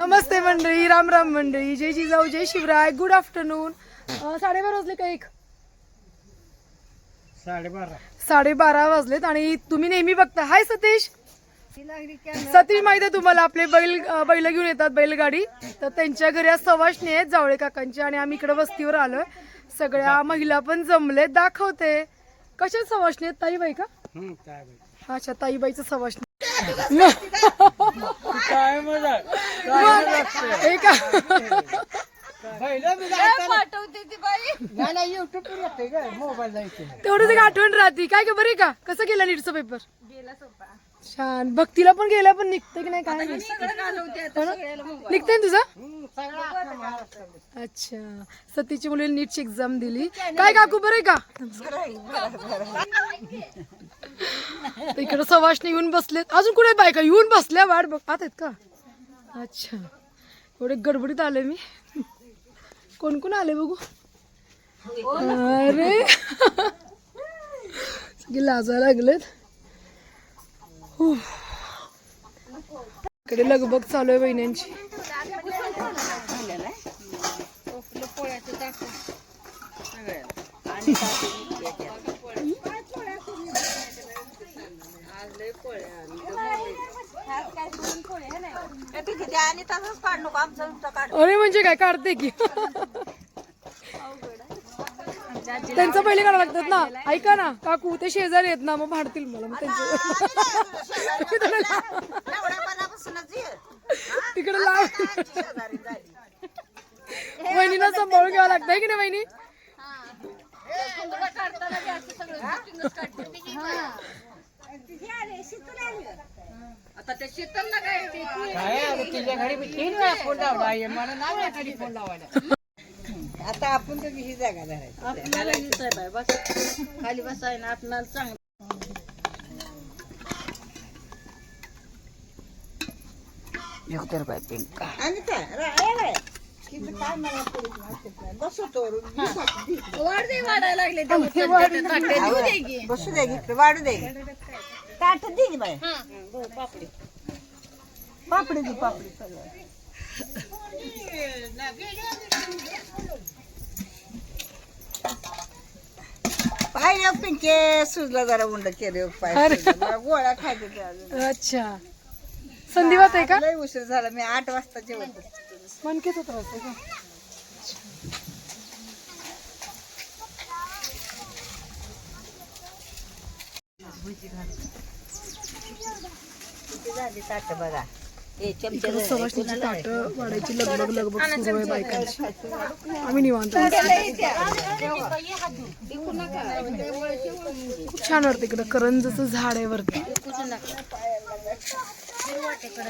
नमस्ते मंडळी, राम राम मंडळी, जय जिजाऊ, जय Shivray, good afternoon. 12:30 वाजले का? 12:30 वाजलेत आणि तुम्ही नेहमी बघता. हाय सतीश. सतीश माहिती आहे तुम्हाला, आपले बैल घेऊन येतात बैलगाडी, तर त्यांच्या घरी आज सवाष्णी आहेत जावळे काकांची आणि आम्ही इकडे वस्तीवर आलोय. सगळ्या महिला पण जमले. दाखवते कशा सवाष्णी आहेत. ताईबाई का? अच्छा, ताईबाईचं सवाष्णी. काय मजा तेवढंच एक आठवण राहते. काय का बरे का? कसं गेला नीटचा पेपर? छान. भक्तीला पण गेला, पण निघते की नाही काय निघते तुझं? अच्छा. सतीची मुलीने नीटची एक्झाम दिली. काय काकू बरे का? इकडे सवाष्णी येऊन बसलेत. अजून कुठे बायका येऊन बसल्या वाट बघत आहेत का? अच्छा, एवढे गडबडीत आले मी. कोण कोण आले बघू. अरे सगळे लाजायला लागलेत. इकडे लगबग चालू आहे बहिण्यांची. अरे म्हणजे काय काढते की त्यांचं पहिले काढावं लागतात ना. ऐका ना काकू, ते शेजारी आहेत ना, मग भांडतील मला. मग त्यांचं तिकडे लाव. वहिनीला सांभाळून घ्यावं लागतंय की नाही वहिनी? आता त्या शेतांना काय तिच्या घरी 3 वेळा फोन लावला, मला नाव आहे कधी फोन लावायला. आता आपण तर ही जागा धरायची आपल्याला आहे बस खाली बसाय ना आपल्याला चांगलं. आणि काय काय मला बसवतो वाढायला लागले. बसू दे, वाढू दे. ताट दे बाय. पापडी पापडी दे, पापडी सगळं. पाय पिंके सुजला जरा उंड केले पाय. गोळ्या खायचे. अच्छा, संधिवात आहे का? लय उशीर झाला. मी 8 वाजता जेवत. मनकेचा त्रास आहे का? ताट बघा. सवाष्णीची ताट वाढायची लगबग सुरू आहे बायकांची. आम्ही निवांत. खूप छान वाटतं इकडं. करंजचं झाड आहे वरती.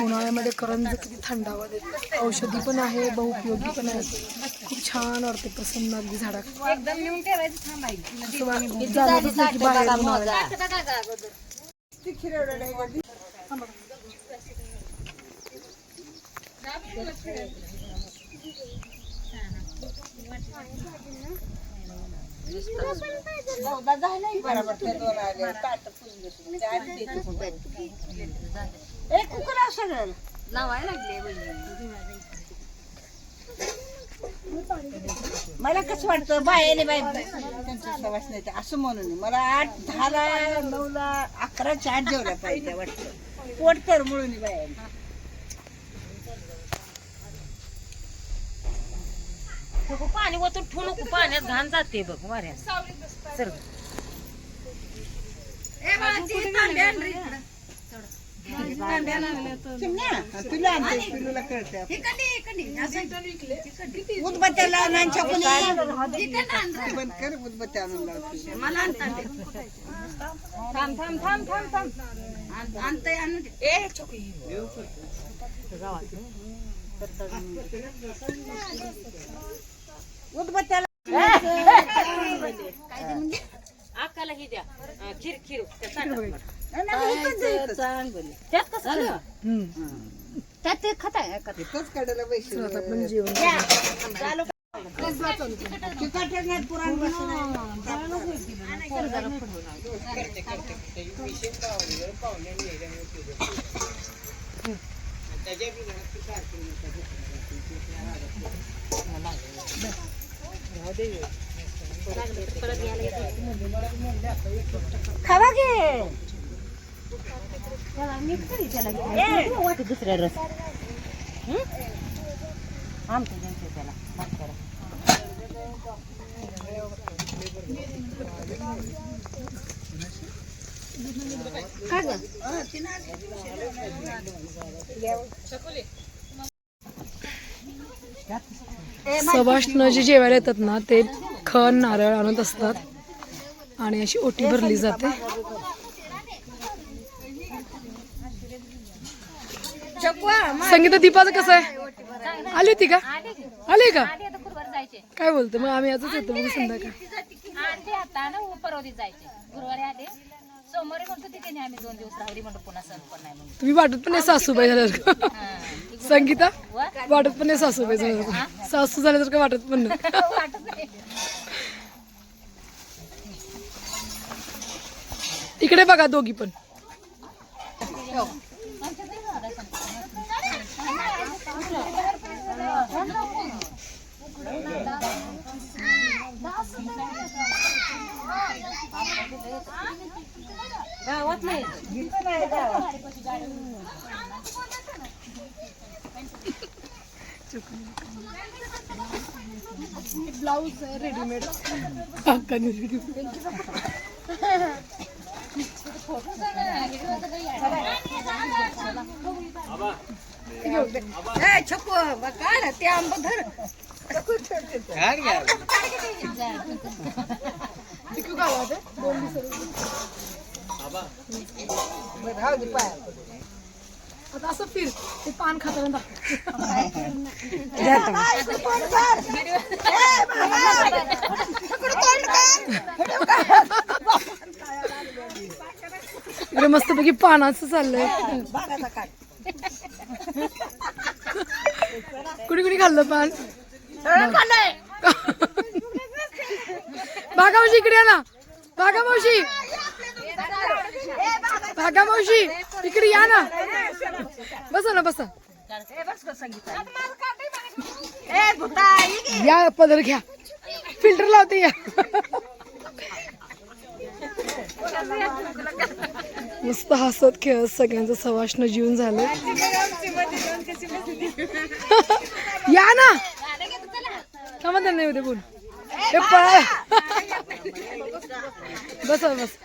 उन्हाळ्यामध्ये करंज किती थंडावा देते. औषधी पण आहे, बहुउपयोगी पण आहे. खूप छान वाटते प्रसन्न अगदी झाडात. लावायला लागले. मला कसं वाटतं बायाने बाय त्यांच्या सवाष्णी असं म्हणून मला 8, 10 ला 9 ला 11च्या आत जेवल्या पाहिजे वाटतं. पोट तर म्हणून बाया पाणी वतून ठेवू नको, पाण्यात घाण जाते बघ वाऱ्या. सर पिलूला कळते. उदबत्त्याला नांच्या बंद कर. उदबत्त्या आणून लावते मला. थांब थांब थांब थांब थांब आणते आणून उदबत्त्याला. आकाला ही द्या खीर खीर. त्यात कसं त्यात ते खाताय आपण जेवण पुराण खावा घे दुसऱ्या रस आमच्या त्याला भात करा. सवाष्ण जे जेवायला येतात ना ते खण नारळ आणत असतात आणि अशी ओटी भरली जाते. संगीता दीपाचं कसं आहे? आली होती का? आली का? काय बोलतो मग आम्ही आजच येतो मग संध्याकाळ. परवधी जायचे गुरुवारी आले सोमवारी म्हणतो तिथे नाही आम्ही 2 दिवस राहली म्हणतो पुन्हा सण पण नाही म्हणून. तुम्ही वाटत पण नाही सासूबाई झाल्यासारखं. संगीता वाटत पण नाही सासूबाई झाल्यासारखं. सासू झाल्यासारखं वाटत पण नाही. इकडे बघा दोघी पण. गावात नाही ब्लाऊज रेडीमेड. छप्पू काढ ते आंब धर आता असं फिर ते पान खाताना इकडे मस्तपैकी पानाचं चाललंय. कुणी कुणी खाल्लं पान? बागा मावशी इकडे या ना. बागा मावशी, बागा मावशी इकडे या ना. बसा ना बसा. या पदर घ्या. फिल्टर लावते या. मस्त हसत खेळत सगळ्यांचं सवाष्ण जीवन झालं. या ना का म्हणतात नाही होते बोल. बस बस.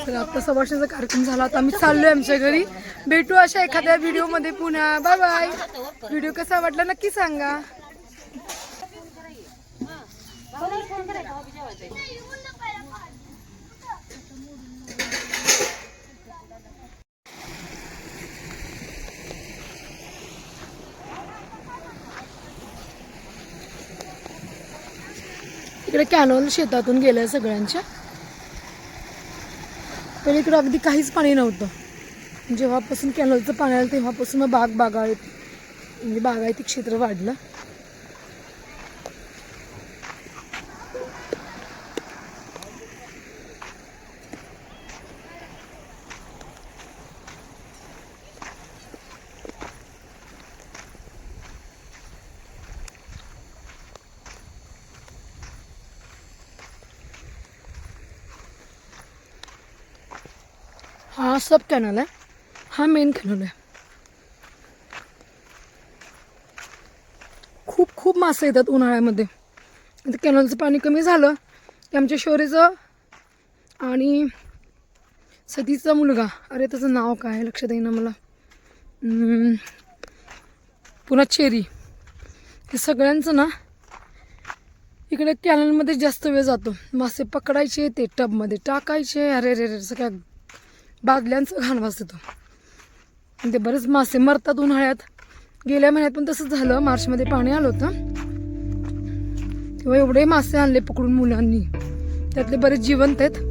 तर आता सवाष्णीचा कार्यक्रम झाला. आता आम्ही चाललोय आमच्या घरी. भेटू अशा एखाद्या व्हिडिओ मध्ये पुन्हा. Bye bye. व्हिडिओ कसा वाटला नक्की सांगा. इकडे कॅनॉल शेतातून गेलंय सगळ्यांच्या. पण इकडे अगदी काहीच पाणी नव्हतं. जेव्हापासून कॅनॉलचं पाणी आलं तेव्हापासून म्हणजे बागायती क्षेत्र वाढलं. हा सब कॅनल आहे. हा मेन कॅनल आहे. खूप खूप मासे येतात उन्हाळ्यामध्ये. आता कॅनलचं पाणी कमी झालं की आमच्या शौर्यचं आणि सतीचा मुलगा, अरे त्याचं नाव काय लक्षात येईना मला, पुन्हा चेरी, हे सगळ्यांचं ना इकडे कॅनलमध्ये जास्त वेळ जातो. मासे पकडायचे, ते टबमध्ये टाकायचे, अरे रे रे सगळ्या बादल्यांचं घाण वास येतो. आणि ते बरेच मासे मरतात उन्हाळ्यात. गेल्या महिन्यात पण तसंच झालं. मार्चमध्ये पाणी आलं होतं तेव्हा एवढे मासे आणले पकडून मुलांनी. त्यातले बरेच जिवंत आहेत.